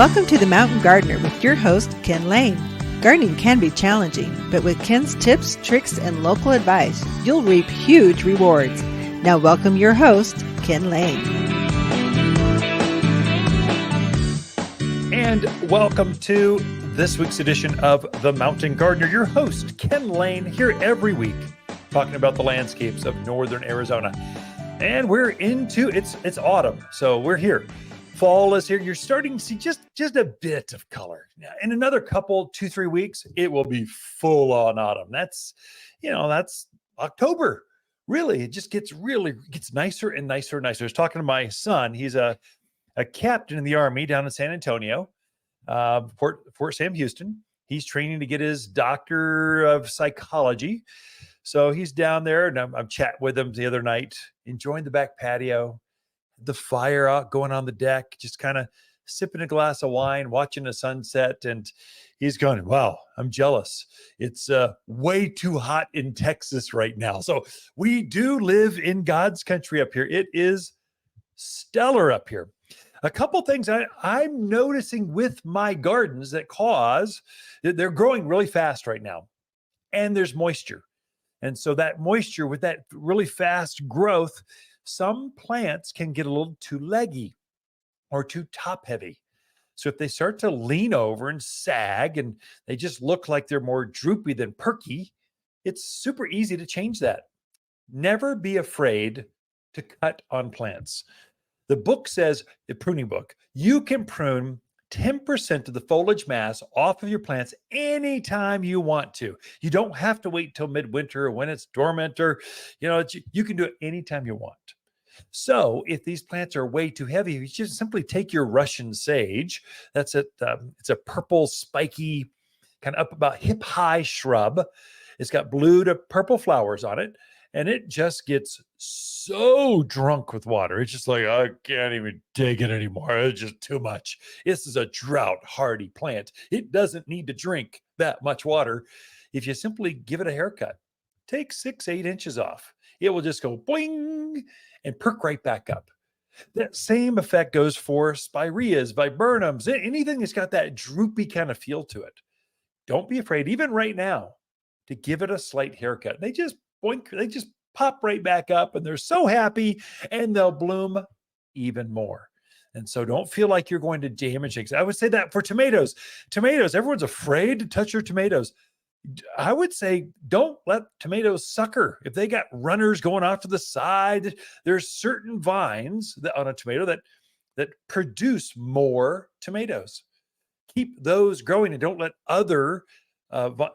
Welcome to the Mountain Gardener with your host, Ken Lain. Gardening can be challenging, but with Ken's tips, tricks, and local advice, you'll reap huge rewards. Now welcome your host, Ken Lain. And welcome to this week's edition of The Mountain Gardener. Your host, Ken Lain, here every week, talking about the landscapes of northern Arizona. And we're into, it's autumn, so we're here. Fall is here. You're starting to see just a bit of color. In another couple, 2-3 weeks, it will be full on autumn. That's October. Really, it just gets nicer and nicer and nicer. I was talking to my son. He's a captain in the Army down in San Antonio, Fort Sam Houston. He's training to get his doctor of psychology. So he's down there, and I'm chatting with him the other night, enjoying the back patio, the fire out going on the deck, just kind of sipping a glass of wine, watching the sunset. And he's going, wow, I'm jealous. It's way too hot in Texas right now. So we do live in God's country up here. It is stellar up here. A couple things I'm noticing with my gardens that they're growing really fast right now. And there's moisture. And so that moisture with that really fast growth, some plants can get a little too leggy or too top heavy. So if they start to lean over and sag and they just look like they're more droopy than perky, it's super easy to change that. Never be afraid to cut on plants. The book says, the pruning book, you can prune 10% of the foliage mass off of your plants anytime you want to. You don't have to wait till midwinter or when it's dormant, or you can do it anytime you want. So if these plants are way too heavy, you just simply take your Russian sage. That's it. It's a purple, spiky, kind of up about hip high shrub. It's got blue to purple flowers on it. And it just gets so drunk with water. It's just like, I can't even take it anymore. It's just too much. This is a drought hardy plant. It doesn't need to drink that much water. If you simply give it a haircut, take 6-8 inches off, it will just go bling and perk right back up. That same effect goes for spireas, viburnums, anything that's got that droopy kind of feel to it. Don't be afraid, even right now, to give it a slight haircut. They just pop right back up, and they're so happy, and they'll bloom even more. And so don't feel like you're going to damage things. I would say that for tomatoes. Tomatoes, everyone's afraid to touch your tomatoes. I would say don't let tomatoes sucker. If they got runners going off to the side, there's certain vines on a tomato that produce more tomatoes. Keep those growing and don't let other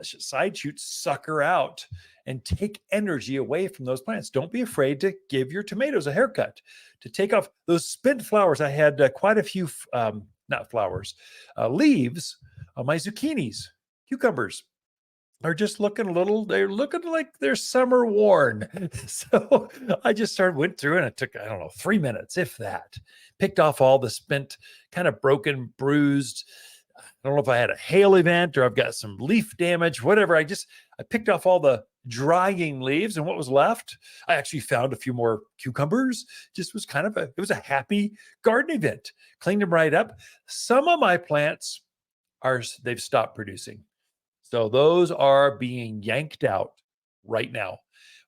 side shoots sucker out and take energy away from those plants. Don't be afraid to give your tomatoes a haircut, to take off those spent flowers. I had quite a few, leaves on my zucchinis. Cucumbers are just they're looking like they're summer worn. So I just went through, and it took, 3 minutes, if that. Picked off all the spent, kind of broken, bruised, I don't know if I had a hail event or I've got some leaf damage, whatever. I picked off all the drying leaves, and what was left, I actually found a few more cucumbers. Just was it was a happy garden event. Cleaned them right up. Some of my plants they've stopped producing. So those are being yanked out right now.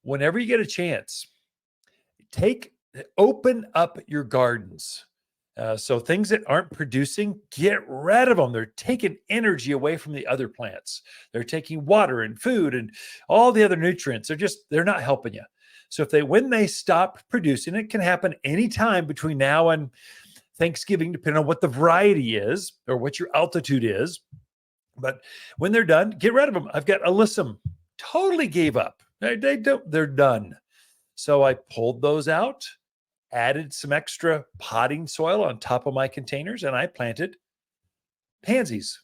Whenever you get a chance, open up your gardens. So things that aren't producing, get rid of them. They're taking energy away from the other plants. They're taking water and food and all the other nutrients. They're not helping you. So when they stop producing, it can happen anytime between now and Thanksgiving, depending on what the variety is or what your altitude is. But when they're done, get rid of them. I've got alyssum, totally gave up. They're done. So I pulled those out, added some extra potting soil on top of my containers, and I planted pansies.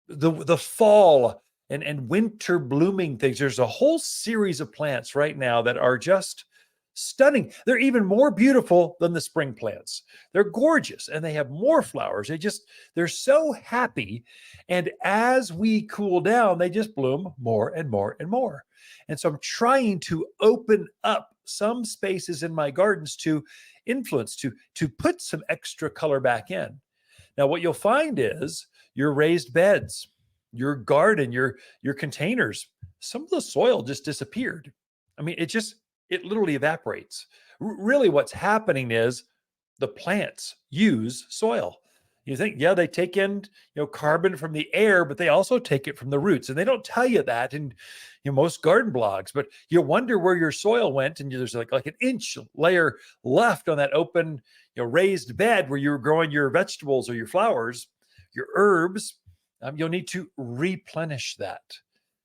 The fall and winter blooming things. There's a whole series of plants right now that are just stunning. They're even more beautiful than the spring plants. They're gorgeous, and they have more flowers. They're so happy. And as we cool down, they just bloom more and more and more. And so I'm trying to open up some spaces in my gardens to influence, to put some extra color back in. Now, what you'll find is your raised beds, your garden, your containers, some of the soil just disappeared. I mean, it literally evaporates. Really, what's happening is the plants use soil. You think, yeah, they take in, carbon from the air, but they also take it from the roots. And they don't tell you that in most garden blogs, but you wonder where your soil went. And there's like an inch layer left on that open, raised bed where you're growing your vegetables or your flowers, your herbs. You'll need to replenish that.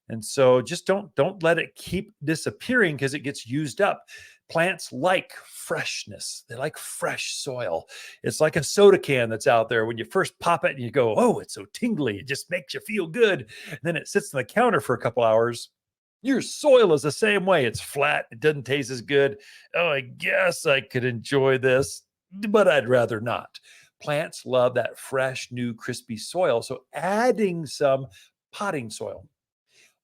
And so just don't let it keep disappearing because it gets used up. Plants like freshness. They like fresh soil. It's like a soda can that's out there. When you first pop it and you go, oh, it's so tingly. It just makes you feel good. And then it sits on the counter for a couple hours. Your soil is the same way. It's flat. It doesn't taste as good. Oh, I guess I could enjoy this, but I'd rather not. Plants love that fresh, new, crispy soil. So adding some potting soil,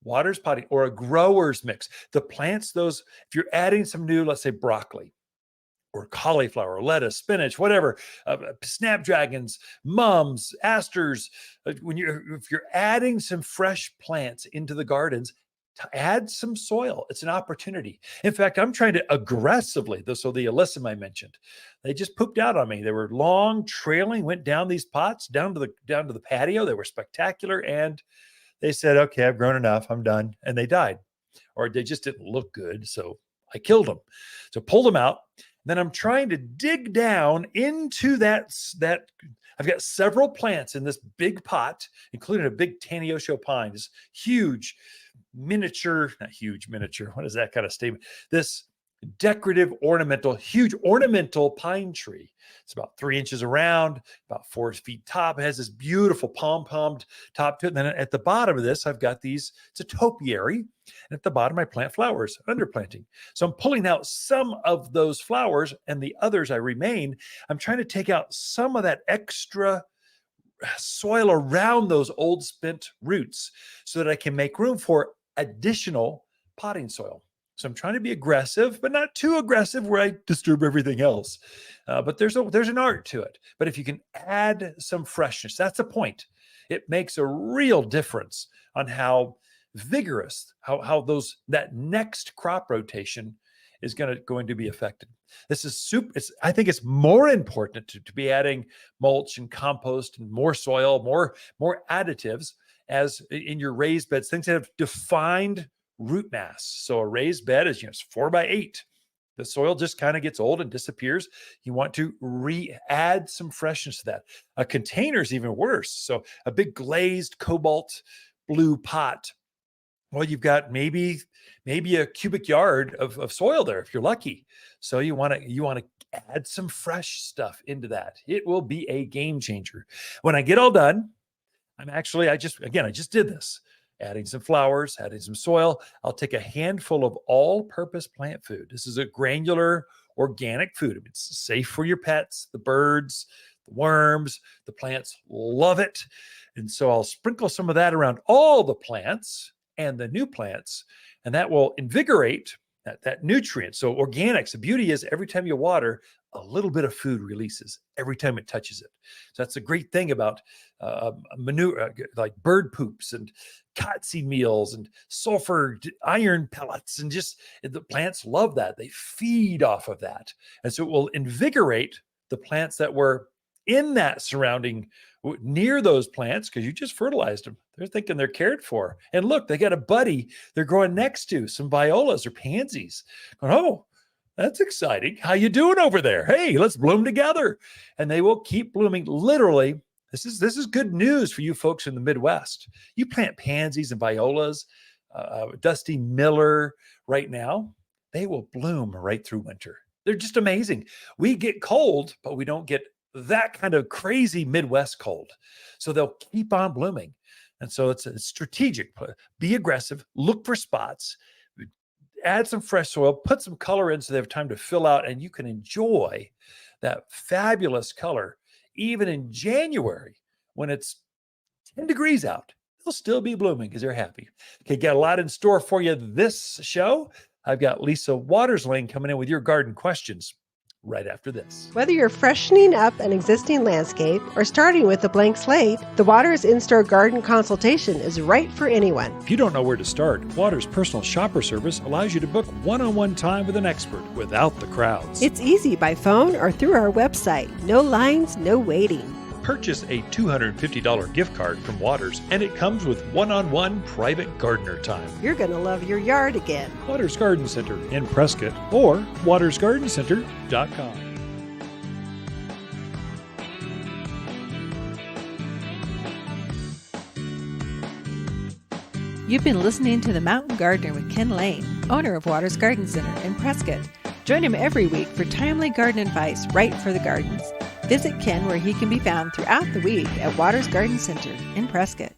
water's potting, or a grower's mix. The plants, if you're adding some new, let's say broccoli or cauliflower, or lettuce, spinach, whatever, snapdragons, mums, asters, if you're adding some fresh plants into the gardens, to add some soil, it's an opportunity. In fact, I'm trying to aggressively, so the alyssum I mentioned, they just pooped out on me. They were long, trailing, went down these pots, down to the patio. They were spectacular. And they said, okay, I've grown enough. I'm done. And they died, or they just didn't look good. So I killed them. So pulled them out. Then I'm trying to dig down into that. I've got several plants in this big pot, including a big Taniosho pine, this huge miniature, not huge miniature. What is that kind of statement? This decorative huge ornamental pine tree. It's about 3 inches around, about 4 feet top. It has this beautiful pom-pommed top to it. And then at the bottom of this, I've got it's a topiary. And at the bottom, I plant flowers, underplanting. So I'm pulling out some of those flowers, and the others I'm trying to take out some of that extra soil around those old spent roots so that I can make room for additional potting soil. So I'm trying to be aggressive, but not too aggressive where I disturb everything else. But there's an art to it. But if you can add some freshness, that's the point. It makes a real difference on how vigorous, how that next crop rotation is going to be affected. This is I think it's more important to be adding mulch and compost and more soil, more additives as in your raised beds, things that have defined root mass. So a raised bed is, it's 4 by 8. The soil just kind of gets old and disappears. You want to add some freshness to that. A container is even worse. So a big glazed cobalt blue pot. Well, you've got maybe a cubic yard of soil there if you're lucky. So you want to add some fresh stuff into that. It will be a game changer. When I get all done, I just did this. Adding some flowers, adding some soil. I'll take a handful of all-purpose plant food. This is a granular organic food. It's safe for your pets, the birds, the worms. The plants love it. And so I'll sprinkle some of that around all the plants and the new plants, and that will invigorate that nutrient. So organics, the beauty is every time you water, a little bit of food releases every time it touches it. So that's a great thing about manure, like bird poops and cottonseed meals and sulfur iron pellets, and just the plants love that. They feed off of that. And so it will invigorate the plants that were in that surrounding near those plants because you just fertilized them. They're thinking they're cared for. And look, they got a buddy they're growing next to, some violas or pansies. Going, oh, that's exciting. How you doing over there? Hey, let's bloom together. And they will keep blooming. Literally, this is good news for you folks in the Midwest. You plant pansies and violas, Dusty Miller right now, they will bloom right through winter. They're just amazing. We get cold, but we don't get that kind of crazy Midwest cold. So they'll keep on blooming. And so it's strategic. Be aggressive, look for spots, add some fresh soil, put some color in so they have time to fill out, and you can enjoy that fabulous color even in January when it's 10 degrees out. They'll still be blooming because they're happy. Okay, got a lot in store for you this show. I've got Lisa Waterslane coming in with your garden questions right after this. Whether you're freshening up an existing landscape or starting with a blank slate, the Watters In-Store Garden Consultation is right for anyone. If you don't know where to start, Watters Personal Shopper Service allows you to book one-on-one time with an expert without the crowds. It's easy by phone or through our website. No lines, no waiting. Purchase a $250 gift card from Watters, and it comes with one-on-one private gardener time. You're going to love your yard again. Watters Garden Center in Prescott or wattersgardencenter.com. You've been listening to The Mountain Gardener with Ken Lain, owner of Watters Garden Center in Prescott. Join him every week for timely garden advice right for the gardens. Visit Ken where he can be found throughout the week at Watters Garden Center in Prescott.